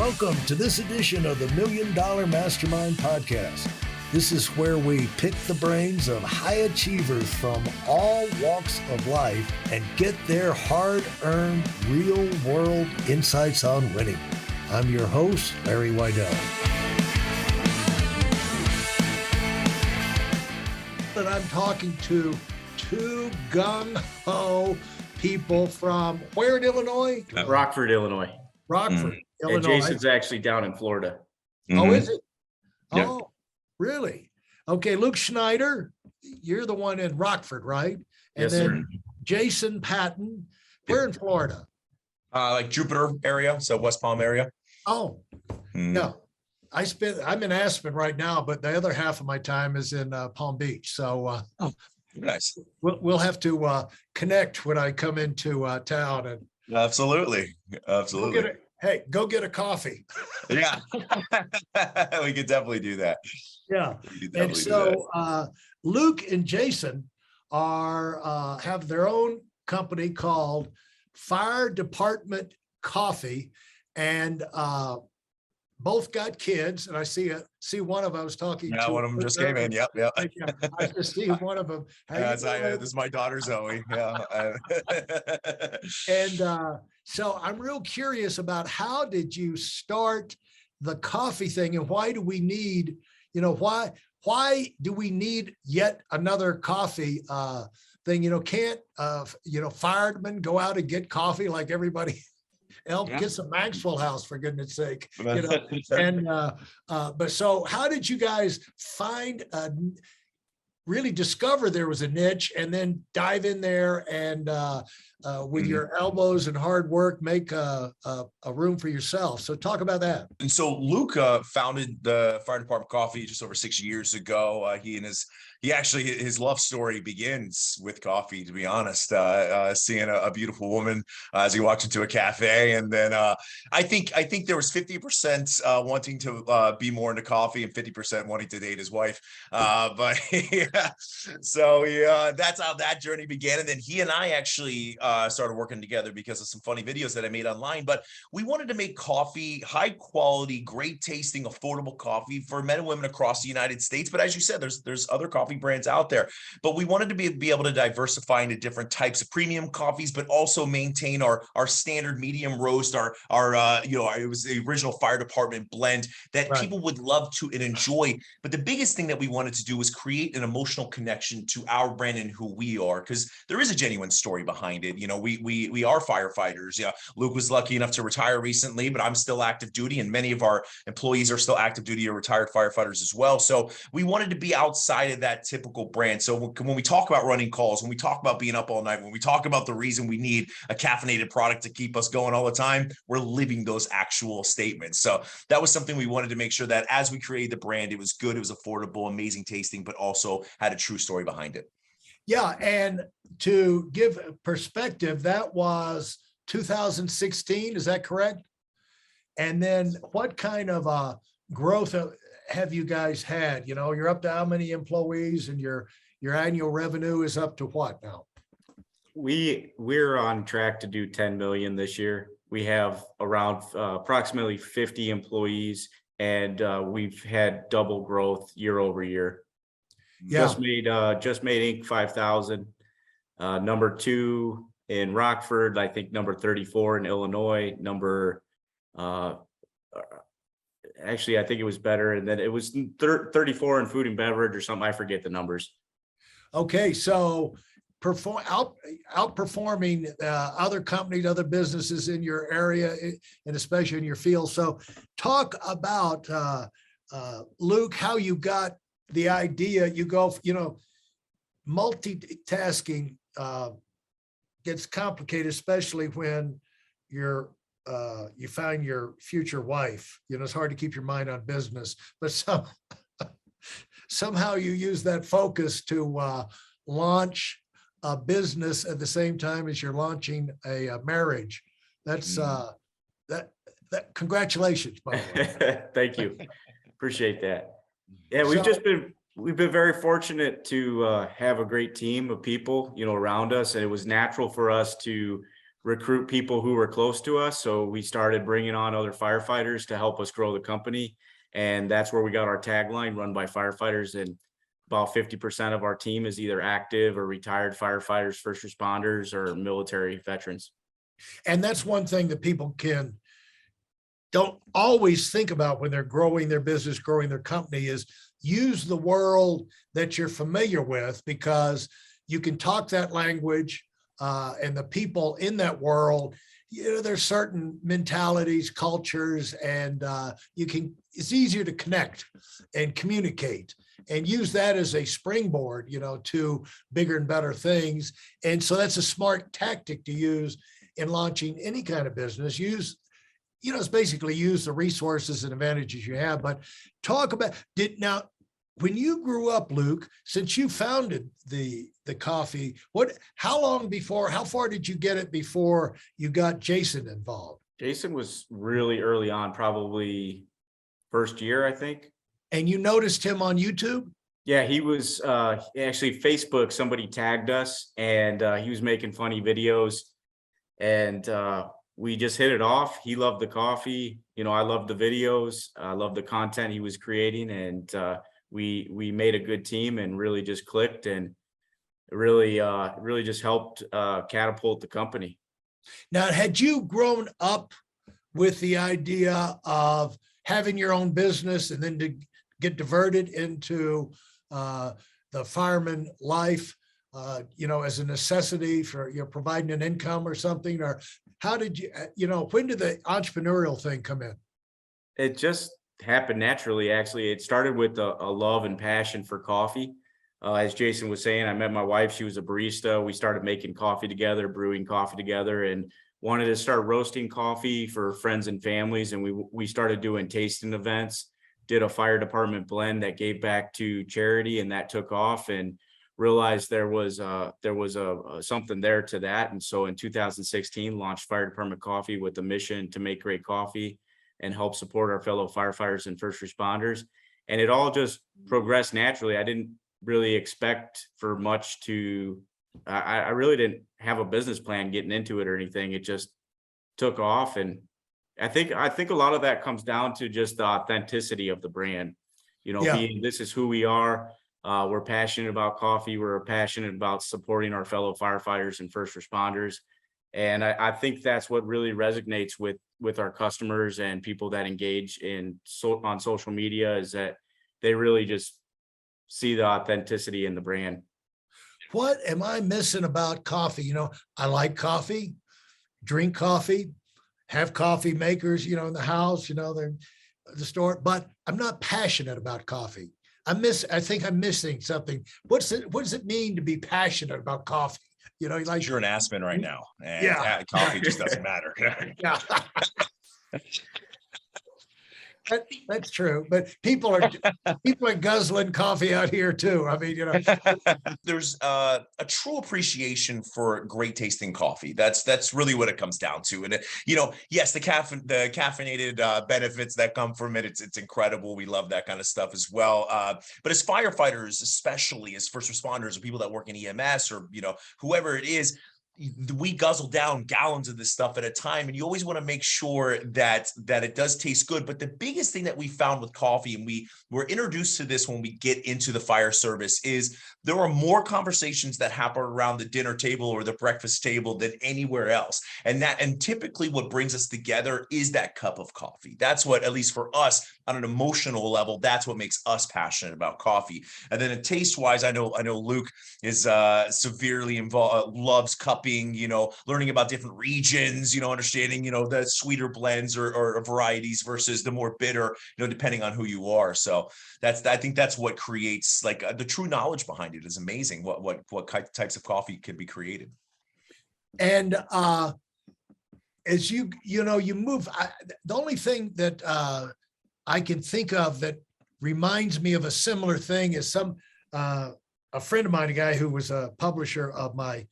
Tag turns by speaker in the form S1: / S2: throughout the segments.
S1: Welcome to this edition of the $1 Million Mastermind Podcast. This is where we pick the brains of high achievers from all walks of life and get their hard-earned, real-world insights on winning. I'm your host, Larry Weidel. And I'm talking to two gung-ho people from where in Illinois?
S2: Rockford, Illinois.
S1: Rockford, Illinois.
S2: And Jason's actually down in Florida.
S1: Oh, is it?
S2: Yeah.
S1: Oh, really? Okay, Luke Schneider, you're the one in Rockford, right? And
S2: Yes,
S1: then
S2: sir.
S1: Jason Patton, we're in Florida.
S3: Like Jupiter area, so West Palm area.
S1: Oh, no. I'm in Aspen right now, but the other half of my time is in Palm Beach. So
S3: Nice.
S1: we'll have to connect when I come into town and
S3: Absolutely.
S1: go get a coffee.
S3: Yeah. We could definitely do that.
S1: Yeah. And so Luke and Jason are have their own company called Fire Department Coffee, and both got kids. And I see one of them. I was talking
S3: Yeah,
S1: to
S3: one of them just came in. Yep.
S1: I just see one of them.
S3: This is my daughter Zoe. Yeah.
S1: And so I'm real curious about how did you start the coffee thing, and why do we need, why do we need yet another coffee thing? Can't firemen go out and get coffee like everybody else? Get some Maxwell House, for goodness sake. And but so how did you guys really discover there was a niche and then dive in there and with your elbows and hard work make a room for yourself? So talk about that.
S3: And so Luke founded the Fire Department Coffee just over 6 years ago. His love story begins with coffee, to be honest, seeing a beautiful woman as he walked into a cafe. And then I think there was 50% wanting to be more into coffee and 50% wanting to date his wife. But yeah, so that's how that journey began. And then he and I actually started working together because of some funny videos that I made online. But we wanted to make coffee, high quality, great tasting, affordable coffee for men and women across the United States. But as you said, there's other coffee brands out there, but we wanted to be able to diversify into different types of premium coffees, but also maintain our standard medium roast, it was the original Fire Department blend that people would love to and enjoy. But the biggest thing that we wanted to do was create an emotional connection to our brand and who we are, because there is a genuine story behind it. We are firefighters. Yeah, Luke was lucky enough to retire recently, but I'm still active duty, and many of our employees are still active duty or retired firefighters as well. So we wanted to be outside of that typical brand. So when we talk about running calls, when we talk about being up all night, when we talk about the reason we need a caffeinated product to keep us going all the time, we're living those actual statements. So that was something we wanted to make sure that as we created the brand, it was good, it was affordable, amazing tasting, but also had a true story behind it.
S1: Yeah, and to give perspective, that was 2016, is that correct? And then what kind of growth have you guys had? You're up to how many employees, and your annual revenue is up to what now?
S2: We're on track to do 10 million this year. We have around approximately 50 employees, and we've had double growth year over year.
S1: Yeah.
S2: Just made Inc. 5,000. Number 2 in Rockford, I think number 34 in Illinois, actually, I think it was better. And then it was 34 in food and beverage or something. I forget the numbers.
S1: Okay. So outperforming other companies, other businesses in your area, and especially in your field. So talk about, Luke, how you got the idea. You go, multitasking gets complicated, especially when you find your future wife. It's hard to keep your mind on business, but somehow you use that focus to launch a business at the same time as you're launching a marriage. That's that congratulations, by the way.
S2: Thank you. Appreciate that. Yeah, we've been very fortunate to have a great team of people, around us, and it was natural for us to recruit people who were close to us. So we started bringing on other firefighters to help us grow the company. And that's where we got our tagline, run by firefighters. And about 50% of our team is either active or retired firefighters, first responders, or military veterans.
S1: And that's one thing that people don't always think about when they're growing their business, growing their company, is use the world that you're familiar with, because you can talk that language, and the people in that world, there's certain mentalities, cultures, and it's easier to connect and communicate and use that as a springboard, to bigger and better things. And so that's a smart tactic to use in launching any kind of business. It's basically use the resources and advantages you have. But talk about when you grew up, Luke, since you founded the coffee, how far did you get it before you got Jason involved?
S2: Jason was really early on, probably first year, I think.
S1: And you noticed him on YouTube?
S2: Yeah, he was actually Facebook. Somebody tagged us, and he was making funny videos, and we just hit it off. He loved the coffee. I loved the videos. I loved the content he was creating, and we made a good team and really just clicked, and really just helped catapult the company.
S1: Now, had you grown up with the idea of having your own business and then to get diverted into the fireman life, as a necessity for providing an income or something? Or how did when did the entrepreneurial thing come in?
S2: It just happened naturally. Actually, it started with a love and passion for coffee. As Jason was saying, I met my wife. She was a barista. We started making coffee together, brewing coffee together, and wanted to start roasting coffee for friends and families. And we started doing tasting events, did a fire department blend that gave back to charity, and that took off, and realized there was something there to that. And so in 2016, launched Fire Department Coffee with the mission to make great coffee and help support our fellow firefighters and first responders. And it all just progressed naturally. I didn't really expect for much I really didn't have a business plan getting into it or anything. It just took off. And I think a lot of that comes down to just the authenticity of the brand, being, this is who we are. We're passionate about coffee. We're passionate about supporting our fellow firefighters and first responders. And I think that's what really resonates with our customers and people that engage on social media, is that they really just see the authenticity in the brand.
S1: What am I missing about coffee? I like coffee, drink coffee, have coffee makers, in the house, they're the store, but I'm not passionate about coffee. I think I'm missing something. What does it mean to be passionate about coffee?
S3: You're in Aspen right now, and coffee just doesn't matter.
S1: Yeah. That's true, but people are guzzling coffee out here too. I mean,
S3: there's a true appreciation for great tasting coffee. That's really what it comes down to. And yes, the caffeinated benefits that come from it, it's incredible. We love that kind of stuff as well. But as firefighters, especially as first responders or people that work in EMS or whoever it is, we guzzle down gallons of this stuff at a time, and you always want to make sure that it does taste good. But the biggest thing that we found with coffee, and we were introduced to this when we get into the fire service, is there are more conversations that happen around the dinner table or the breakfast table than anywhere else. And typically what brings us together is that cup of coffee. That's what, at least for us, on an emotional level, that's what makes us passionate about coffee. And then taste wise, I know Luke is severely involved, loves cupping, learning about different regions, understanding, the sweeter blends or varieties versus the more bitter, depending on who you are. So I think that's what creates the true knowledge behind it. Is amazing what types of coffee could be created.
S1: And as you move, the only thing that I can think of that reminds me of a similar thing is a friend of mine, a guy who was a publisher of my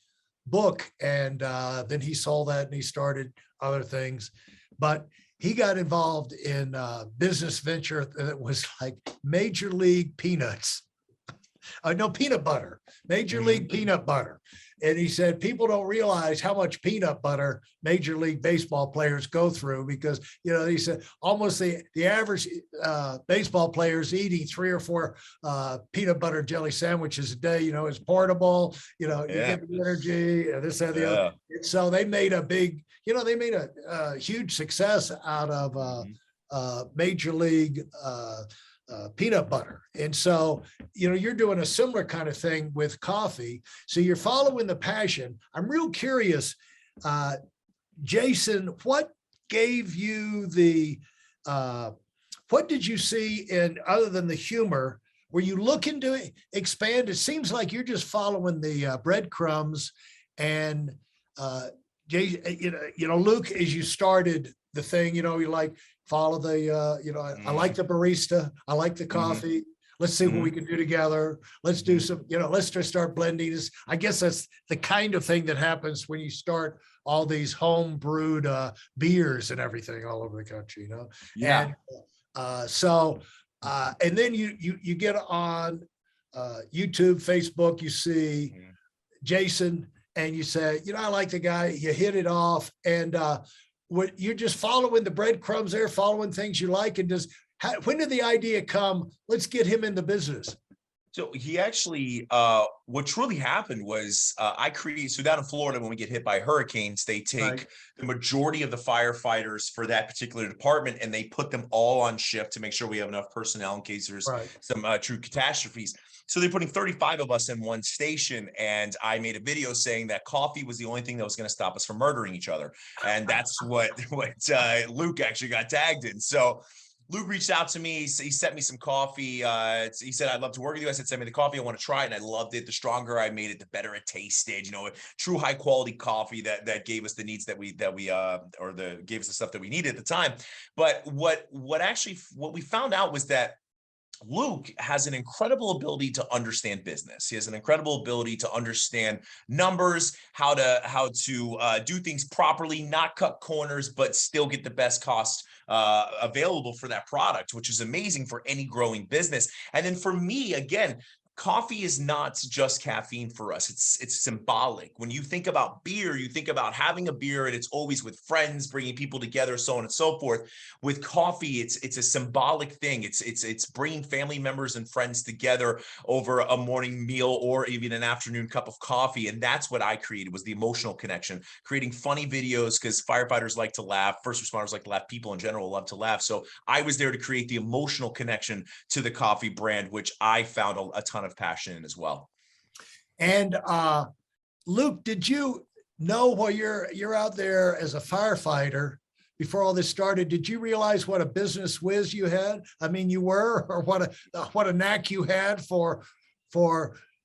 S1: book, and then he sold that and he started other things, but he got involved in a business venture that was like Major League Peanuts. no, peanut butter, Major League peanut butter. And he said, people don't realize how much peanut butter Major League Baseball players go through because, he said almost the average baseball player is eating 3 or 4 peanut butter jelly sandwiches a day, is portable, you get the energy, this and the other. And so they made a big, they made a huge success out of Major League peanut butter. And so, you're doing a similar kind of thing with coffee. So you're following the passion. I'm real curious, Jason, what gave you what did you see in, other than the humor, were you looking to expand? It seems like you're just following the breadcrumbs and, Luke, as you started the thing, you like, follow the, I like the barista. I like the coffee. Let's see what we can do together. Let's do some, let's just start blending this. I guess that's the kind of thing that happens when you start all these home brewed beers and everything all over the country,
S3: Yeah.
S1: And and then you get on YouTube, Facebook, you see Jason and you say, I like the guy, you hit it off. And you're just following the breadcrumbs there, following things you like. And when did the idea come? Let's get him in the business.
S3: So he actually, what truly happened was so down in Florida, when we get hit by hurricanes, they take the majority of the firefighters for that particular department and they put them all on shift to make sure we have enough personnel in case there's some true catastrophes. So they're putting 35 of us in one station. And I made a video saying that coffee was the only thing that was going to stop us from murdering each other. And that's what Luke actually got tagged in. So Luke reached out to me. He sent me some coffee. He said, I'd love to work with you. I said, send me the coffee. I want to try it. And I loved it. The stronger I made it, the better it tasted, true high quality coffee that gave us the needs gave us the stuff that we needed at the time. But what we found out was that Luke has an incredible ability to understand business. He has an incredible ability to understand numbers, how to do things properly, not cut corners, but still get the best cost available for that product, which is amazing for any growing business. And then for me, again, coffee is not just caffeine for us. It's symbolic. When you think about beer, you think about having a beer and it's always with friends, bringing people together, so on and so forth. With coffee, it's a symbolic thing. It's bringing family members and friends together over a morning meal or even an afternoon cup of coffee. And that's what I created, was the emotional connection, creating funny videos, because firefighters like to laugh, first responders like to laugh, people in general love to laugh. So I was there to create the emotional connection to the coffee brand, which I found a ton of passion in as well.
S1: And Luke, did you know, while you're out there as a firefighter, before all this started, did you realize what a business whiz you had? I mean, you were, or what a knack you had for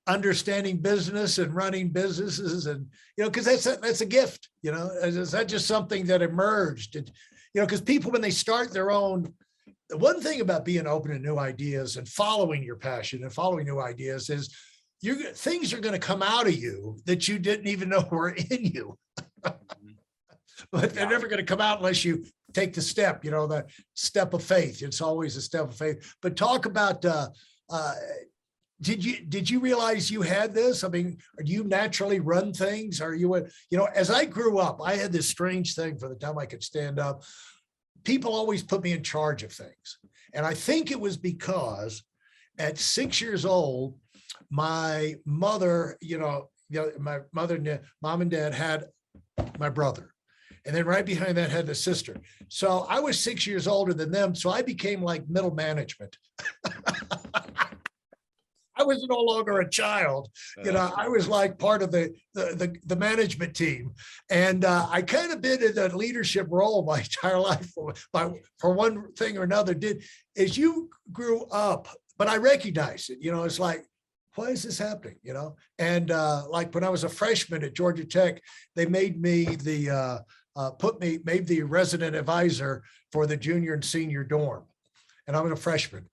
S1: understanding business and running businesses, and because that's a gift. Is that just something that emerged? Because people, when they start their own. The one thing about being open to new ideas and following your passion and following new ideas is things are going to come out of you that you didn't even know were in you. But they're never going to come out unless you take the step, the step of faith. It's always a step of faith. But talk about, did you realize you had this? I mean, do you naturally run things? Are you, as I grew up, I had this strange thing for the time I could stand up. People always put me in charge of things. And I think it was because at 6 years old, my mother, my mother, mom and dad had my brother. And then right behind that had the sister. So I was 6 years older than them. So I became like middle management. I was no longer a child, I was like part of the management team. And I kind of been in a leadership role my entire life for one thing or another. As you grew up, but I recognized it, it's like, why is this happening? And like when I was a freshman at Georgia Tech, they made me made the resident advisor for the junior and senior dorm. And I was a freshman.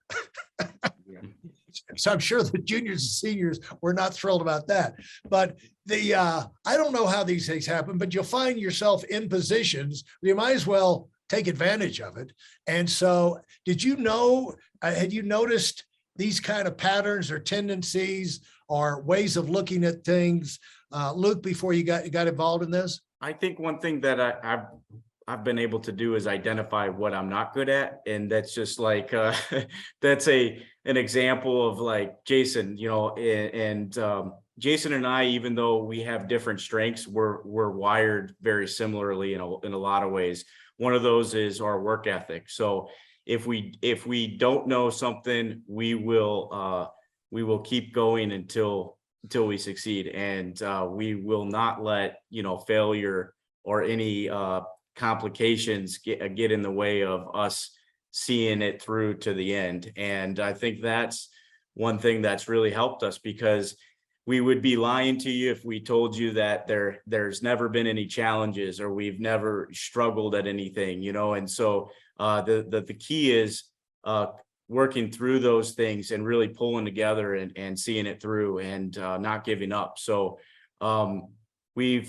S1: So I'm sure the juniors and seniors were not thrilled about that. But I don't know how these things happen, but you'll find yourself in positions where you might as well take advantage of it. And so did you know, had you noticed these kind of patterns or tendencies or ways of looking at things, Luke, before you got involved in this?
S2: I think one thing that I've been able to do is identify what I'm not good at. And that's just like, that's an example of like Jason, you know, and Jason and I, even though we have different strengths, we're wired very similarly in a lot of ways. One of those is our work ethic. So if we don't know something, we will keep going until we succeed. And we will not let, you know, failure or any complications get in the way of us seeing it through to the end. And I think that's one thing that's really helped us, because we would be lying to you if we told you that there's never been any challenges or we've never struggled at anything, you know. And so the key is working through those things and really pulling together and seeing it through and not giving up. So we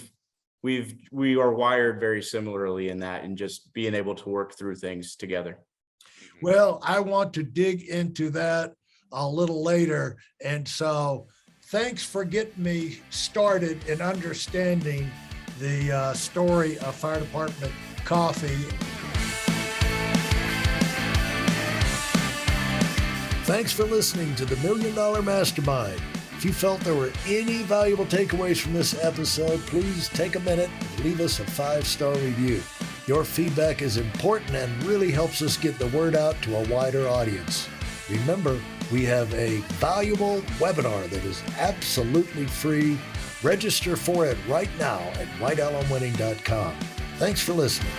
S2: are wired very similarly in that, and just being able to work through things together.
S1: Well, I want to dig into that a little later. And so thanks for getting me started in understanding the story of fire department coffee. Thanks for listening to the $1 Million Mastermind. If you felt there were any valuable takeaways from this episode, please take a minute and leave us a 5-star review. Your feedback is important and really helps us get the word out to a wider audience. Remember, we have a valuable webinar that is absolutely free. Register for it right now at whitealumwinning.com. Thanks for listening.